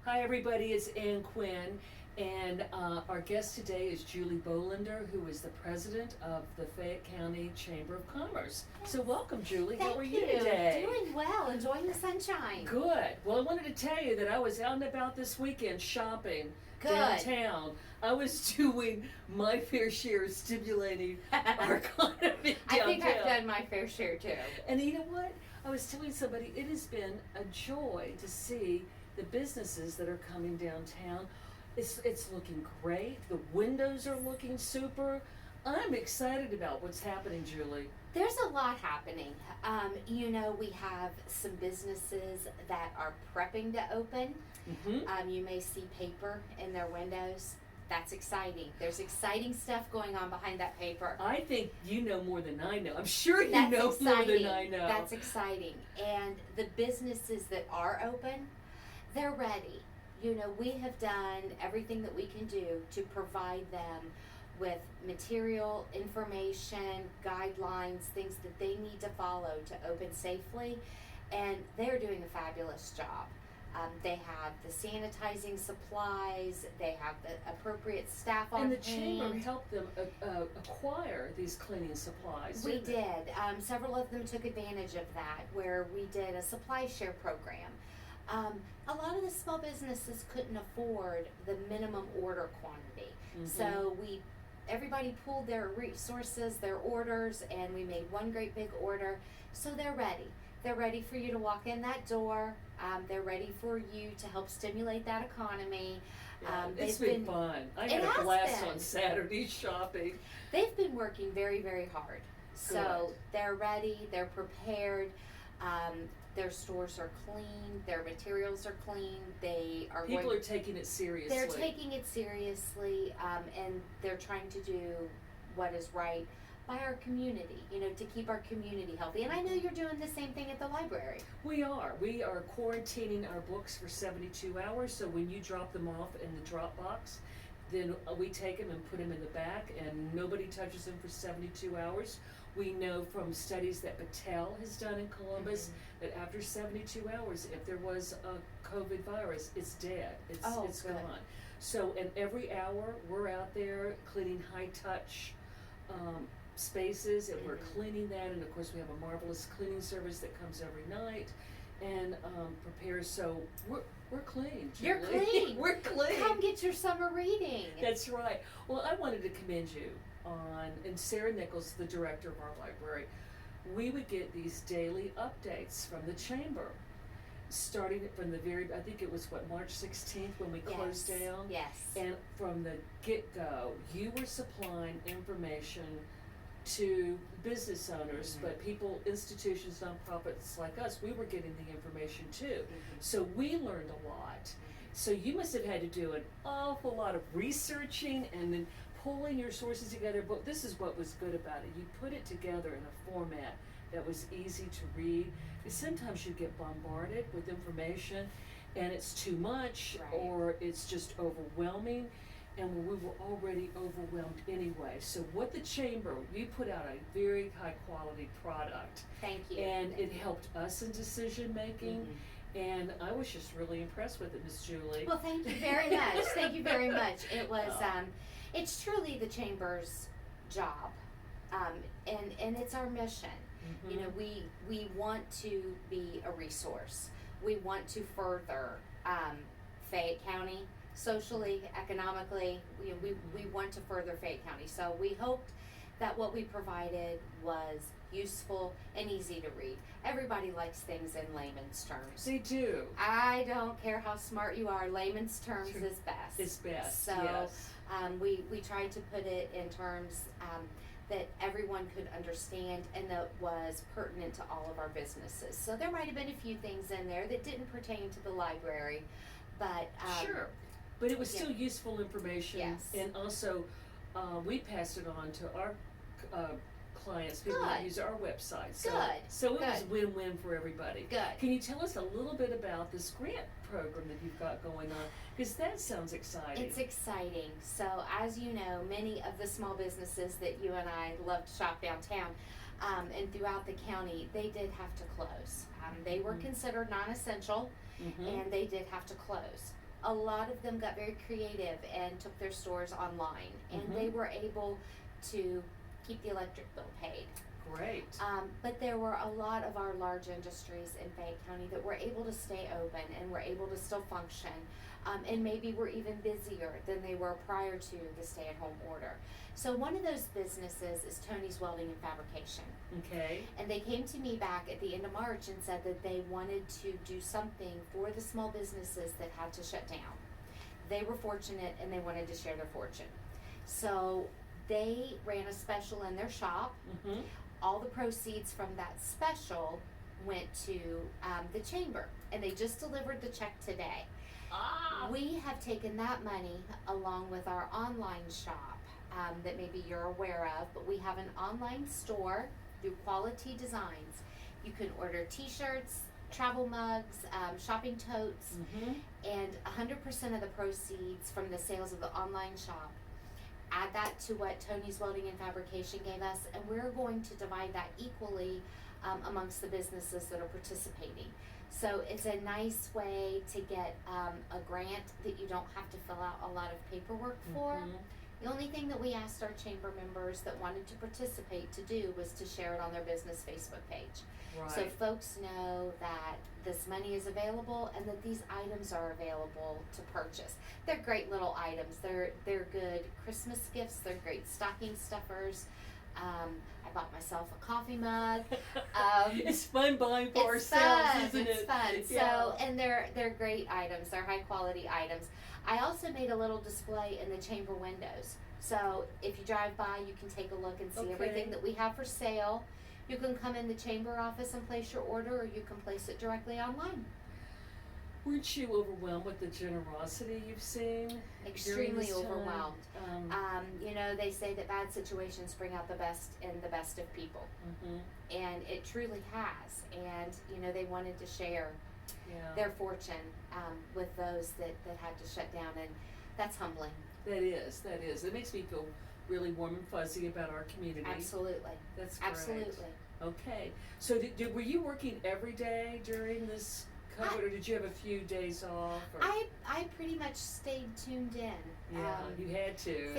Hi, everybody. It's Ann Quinn, and our guest today is Julie Bolender, who is the president of the Fayette County Chamber of Commerce. So, welcome, Julie. How are you today? Doing well, enjoying the sunshine. Good. Well, I wanted to tell you that I was out and about this weekend shopping downtown. I was doing my fair share of stimulating our economy downtown. I think I've done my fair share too. And you know what? I was telling somebody it has been a joy to see the businesses that are coming downtown. It's looking great. The windows are looking super. I'm excited about what's happening, Julie. There's a lot happening. We have some businesses that are prepping to open. Mm-hmm. You may see paper in their windows. That's exciting. There's exciting stuff going on behind that paper. I think you know more than I know. I'm sure you That's know exciting. more than I know. That's exciting. And the businesses that are open, they're ready. We have done everything that we can do to provide them with material, information, guidelines, things that they need to follow to open safely, and they're doing a fabulous job. They have the sanitizing supplies, they have the appropriate staff on hand. And the chamber helped them acquire these cleaning supplies. We didn't they? did. Several of them took advantage of that, where we did a supply share program. A lot of the small businesses couldn't afford the minimum order quantity. Mm-hmm. So everybody pooled their resources, their orders, and we made one great big order. So they're ready. They're ready for you to walk in that door. They're ready for you to help stimulate that economy. Yeah, it's been fun. I had a blast on Saturday shopping. They've been working very, very hard. So they're ready, they're prepared. Their stores are clean, their materials are clean. People are taking it seriously. They're taking it seriously, and they're trying to do what is right by our community, to keep our community healthy. And I know you're doing the same thing at the library. We are. We are quarantining our books for 72 hours, so when you drop them off in the drop box, then we take them and put them in the back, and nobody touches them for 72 hours. We know from studies that Patel has done in Columbus that after 72 hours, if there was a COVID virus, it's dead. It's good. gone. So, and every hour we're out there cleaning high-touch spaces, and we're cleaning that. And of course, we have a marvelous cleaning service that comes every night and prepares. So we're clean, Julie. You're clean. We're clean. Come get your summer reading. That's right. Well, I wanted to commend you and Sarah Nichols, the director of our library. We would get these daily updates from the chamber, starting from the I think it was March 16th when we closed down. Yes. And from the get-go, you were supplying information to business owners, but people, institutions, nonprofits like us, we were getting the information too. So we learned a lot. So you must have had to do an awful lot of researching and then pulling your sources together. But this is what was good about it. You put it together in a format that was easy to read. Because sometimes you get bombarded with information and it's too much, or it's just overwhelming. And we were already overwhelmed anyway. So what the chamber, you put out a very high quality product. Thank you. And it helped us in decision making. And I was just really impressed with it, Miss Julie. Well, thank you very much. Thank you very much. It was, it's truly the chamber's job, and it's our mission. We want to be a resource. We want to further Fayette County socially, economically. We want to further Fayette County. So we hoped that what we provided was useful and easy to read. Everybody likes things in layman's terms. They do. I don't care how smart you are, layman's terms is best. It's best, So yes. We tried to put it in terms that everyone could understand and that was pertinent to all of our businesses. So there might have been a few things in there that didn't pertain to the library, but sure. But it was still useful information. Yes. And also, we passed it on to our clients, people that use our website. So it was win-win for everybody. Good. Can you tell us a little bit about this grant program that you've got going on? Because that sounds exciting. It's exciting. So as you know, many of the small businesses that you and I love to shop downtown and throughout the county, they did have to close. They were considered non-essential, and they did have to close. a lot of them got very creative and took their stores online, and they were able to keep the electric bill paid. Great. But there were a lot of our large industries in Fayette County that were able to stay open and were able to still function, and maybe were even busier than they were prior to the stay-at-home order. So one of those businesses is Tony's Welding and Fabrication. Okay. And they came to me back at the end of March and said that they wanted to do something for the small businesses that had to shut down. They were fortunate and they wanted to share their fortune. So they ran a special in their shop. All the proceeds from that special went to the chamber, and they just delivered the check today. We have taken that money along with our online shop that maybe you're aware of, but we have an online store through Quality Designs. You can order t-shirts, travel mugs, shopping totes, and 100% of the proceeds from the sales of the online shop, add that to what Tony's Welding and Fabrication gave us, and we're going to divide that equally amongst the businesses that are participating. So it's a nice way to get a grant that you don't have to fill out a lot of paperwork for. The only thing that we asked our chamber members that wanted to participate to do was to share it on their business Facebook page. Right. So folks know that this money is available and that these items are available to purchase. They're great little items. They're good Christmas gifts. They're great stocking stuffers. I bought myself a coffee mug. It's fun buying for it's ourselves, fun. isn't It's it? fun. Yeah. So, and they're great items. They're high quality items. I also made a little display in the chamber windows. So if you drive by, you can take a look and see everything that we have for sale. You can come in the chamber office and place your order, or you can place it directly online. Weren't you overwhelmed with the generosity you've seen? during Extremely this time? overwhelmed. You know, they say that bad situations bring out the best in the best of people. And it truly has. And, you know, they wanted to share their fortune with those that had to shut down, and that's humbling. That is. It makes me feel really warm and fuzzy about our community. Absolutely. That's great. Absolutely. Okay. So were you working every day during this COVID, or did you have a few days off? Or? I pretty much stayed tuned in. Yeah, you had to.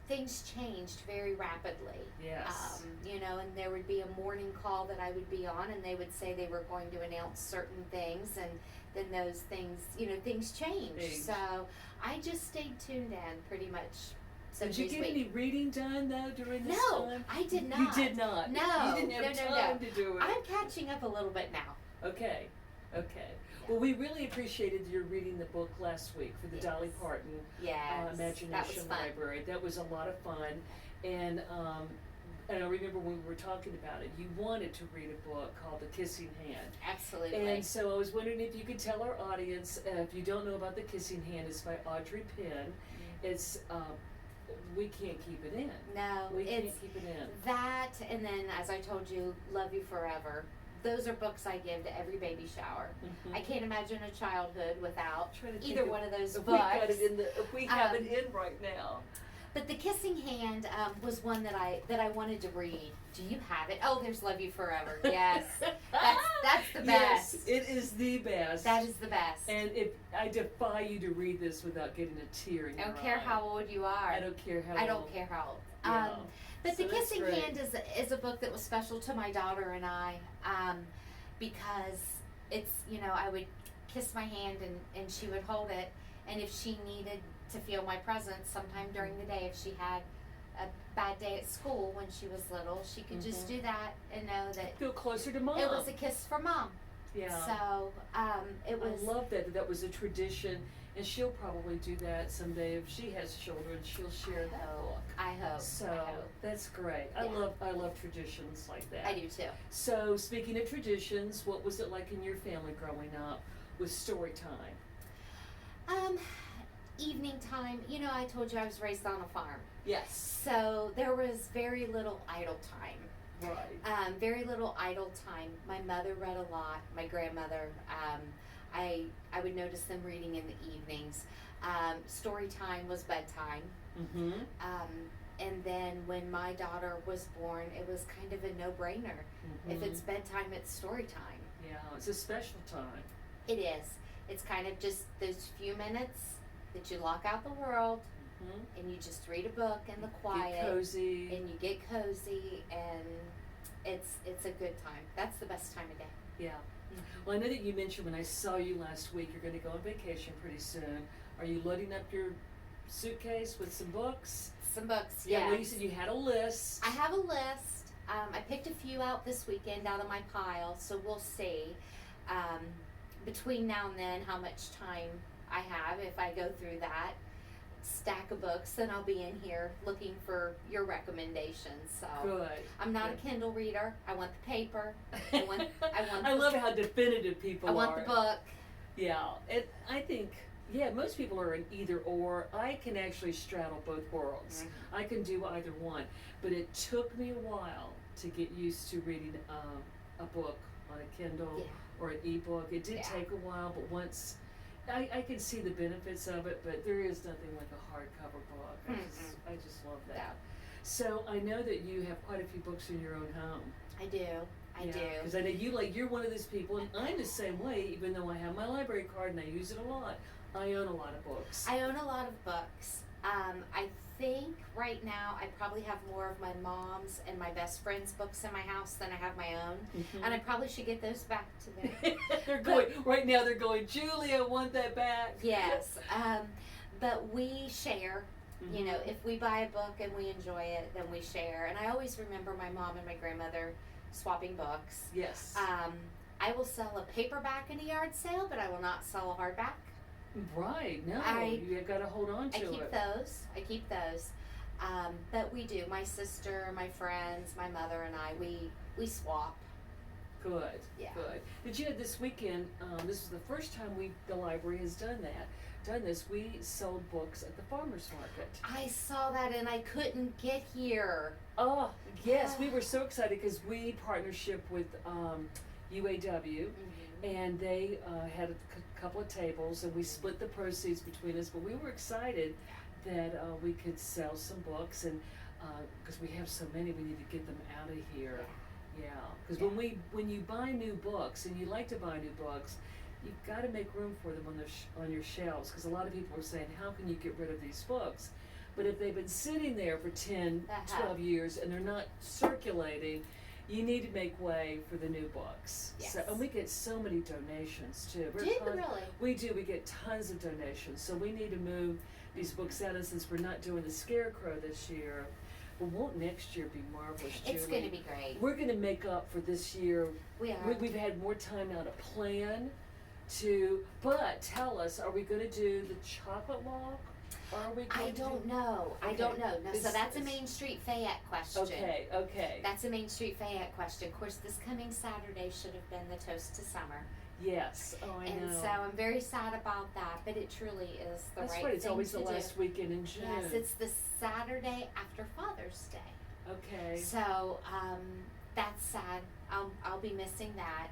Things changed very rapidly. Yes. You know, and there would be a morning call that I would be on, and they would say they were going to announce certain things, and then those things, you know, things changed. So I just stayed tuned in pretty much. Did you get any reading done though during this time? No, I did not. You did not. No, you didn't have time to do it. I'm catching up a little bit now. Okay. Well, we really appreciated your reading the book last week for the Dolly Parton Imagination Library. That was a lot of fun, and I remember when we were talking about it, you wanted to read a book called The Kissing Hand. Absolutely. And so I was wondering if you could tell our audience, if you don't know about The Kissing Hand, it's by Audrey Penn. It's we can't keep it in. No, we can't keep it in. That, and then as I told you, Love You Forever. Those are books I give to every baby shower. I can't imagine a childhood without either one of those books. We have it in right now. But The Kissing Hand was one that I wanted to read. Do you have it? Oh, there's Love You Forever. Yes, that's the best. Yes, it is the best. That is the best. And I defy you to read this without getting a tear in your eye. I don't care how old you are. I don't care how old. I don't care how old. Yeah. But The Kissing Hand is a book that was special to my daughter and I, because it's, you know, I would kiss my hand and she would hold it, and if she needed to feel my presence sometime during the day, if she had a bad day at school when she was little, she could just do that and know that feel closer to Mom. It was a kiss for Mom. Yeah. So it was. I love that was a tradition, and she'll probably do that someday if she has children. She'll share that book. I hope. So that's great. I love traditions like that. I do too. So speaking of traditions, what was it like in your family growing up with story time? Evening time. You know, I told you I was raised on a farm. Yes. So there was very little idle time. Right. Very little idle time. My mother read a lot. My grandmother. I would notice them reading in the evenings. Story time was bedtime. And then when my daughter was born, it was kind of a no-brainer. If it's bedtime, it's story time. Yeah, it's a special time. It is. It's kind of just those few minutes that you lock out the world Mhm. and you just read a book in the Get quiet, cozy. and you get cozy, and it's a good time. That's the best time of day. Yeah. Well, I know that you mentioned when I saw you last week, you're going to go on vacation pretty soon. Are you loading up your suitcase with some books? Some books, Yeah. yes. Well, you said you had a list. I have a list. I picked a few out this weekend out of my pile, so we'll see between now and then how much time I have. If I go through that stack of books, then I'll be in here looking for your recommendations. So Good. I'm not a Kindle reader. I want the paper. I want I love how definitive people I want are. the book. Yeah. I think, yeah, most people are an either or. I can actually straddle both worlds. I can do either one. But it took me a while to get used to reading a book on a Kindle Yeah. or an ebook. It did Yeah. take a while, but once I can see the benefits of it, but there is nothing like a hardcover book. I just love that. Yeah. So I know that you have quite a few books in your own home. I do. I do. Because I know you're one of those people, and I'm the same way. Even though I have my library card and I use it a lot, I own a lot of books. I own a lot of books. I think right now I probably have more of my mom's and my best friend's books in my house than I have my own, Mhm. and I probably should get those back to them. They're going right now. They're going, Julie, I want that back. Yes, but we share. You know, if we buy a book and we enjoy it, then we share. And I always remember my mom and my grandmother swapping books. Yes. I will sell a paperback in a yard sale, but I will not sell a hardback. Right. No, I- you got to hold on to I keep it. those. I keep those. But we do. My sister, my friends, my mother, and I, we swap. Good. Yeah. Good. But you know, this weekend, this is the first time the library has done this. We sold books at the farmers market. I saw that and I couldn't get here. Oh, yes, we were so excited because we partnership with UAW, and they had a couple of tables, and we split the proceeds between us. But we were excited that we could sell some books, and because we have so many, we need to get them out of here. Yeah, because when you buy new books, and you like to buy new books, you've got to make room for them on your shelves. Because a lot of people are saying, how can you get rid of these books? But if they've been sitting there for 10, 12 years and they're not circulating, you need to make way for the new books. Yes. So, and we get so many donations too. Do you really? We do. We get tons of donations. So we need to move these books out. And since we're not doing the Scarecrow this year, but won't next year be marvelous, Julie? It's going to be great. We're going to make up for this year. We are. We've had more time now to plan. But tell us, are we going to do the chocolate walk? Are we going I don't know. I Okay. don't know. No, so It's- that's a it's- Main Street Fayette question. Okay. That's a Main Street Fayette question. Of course, this coming Saturday should have been the Toast to Summer. Yes. Oh, I And know. so I'm very sad about that, but it truly is the That's right right. It's thing always to the do. last weekend in June. Yes, it's the Saturday after Father's Day. Okay. So that's sad. I'll be missing that.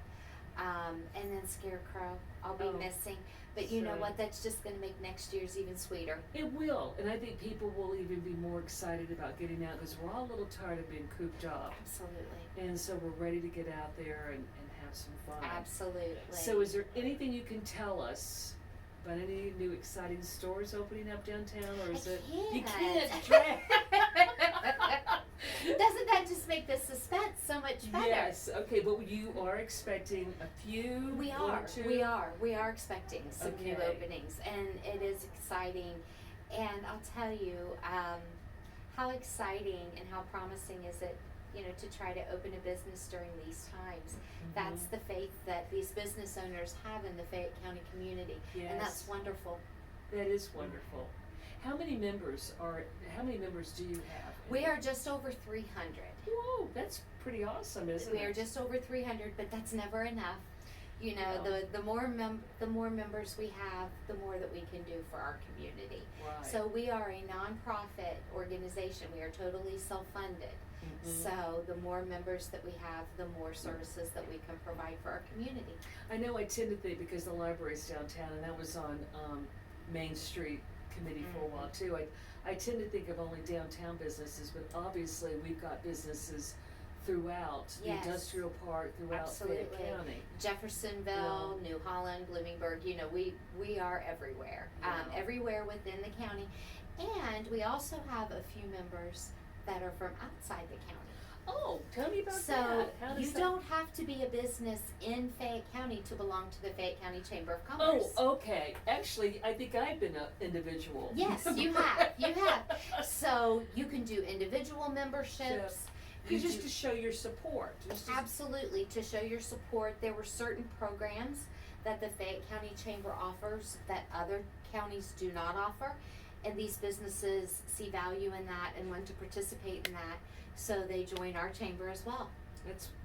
And then Scarecrow, I'll be Oh, missing. But you know sorry. what? That's just going to make next year's even sweeter. It will, and I think people will even be more excited about getting out because we're all a little tired of being cooped up, Absolutely. and so we're ready to get out there and have some fun. Absolutely. So, is there anything you can tell us about any new exciting stores opening up downtown, or is you can't? Doesn't that just make the suspense so much better? Yes. Okay, but you are expecting a few. We one are. or two? We are expecting some new Okay. openings, and it is exciting. And I'll tell you, how exciting and how promising is it, to try to open a business during these times. Mhm. That's the faith that these business owners have in the Fayette County community, and that's Yes. wonderful. That is wonderful. How many members do you have? We are just over 300. Whoa, that's pretty awesome, isn't it? We are just over 300, but that's never enough. No. The more members we have, the more that we can do for our community. Right. So we are a nonprofit organization. We are totally self-funded. Mhm. So the more members that we have, the more services that we can provide for our community. I know I tend to think because the library's downtown, and that was on Main Street committee for a while too. I tend to think of only downtown businesses, but obviously we've got businesses throughout the Yes. industrial park throughout Fayette Absolutely. County. Jeffersonville, New Holland, Bloomingburg, we are everywhere. Yeah. Everywhere within the county. And we also have a few members that are from outside the county. Oh, tell me about So that. How does you that? don't have to be a business in Fayette County to belong to the Fayette County Chamber of Commerce. Oh, okay. Actually, I think I've been an individual. Yes, you have. You have. So you can do individual memberships. You Just do- to show your support. Absolutely, to show your support. There were certain programs that the Fayette County Chamber offers that other counties do not offer, and these businesses see value in that and want to participate in that, so they join our chamber as well.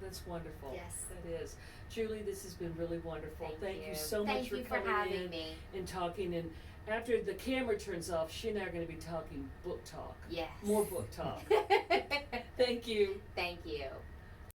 That's wonderful. Yes. That is. Julie, this has been really wonderful. Thank you so Thank much for you for coming having in me. and talking. And after the camera turns off, she and I are going to be talking book talk. Yes. More book talk. Thank you. Thank you.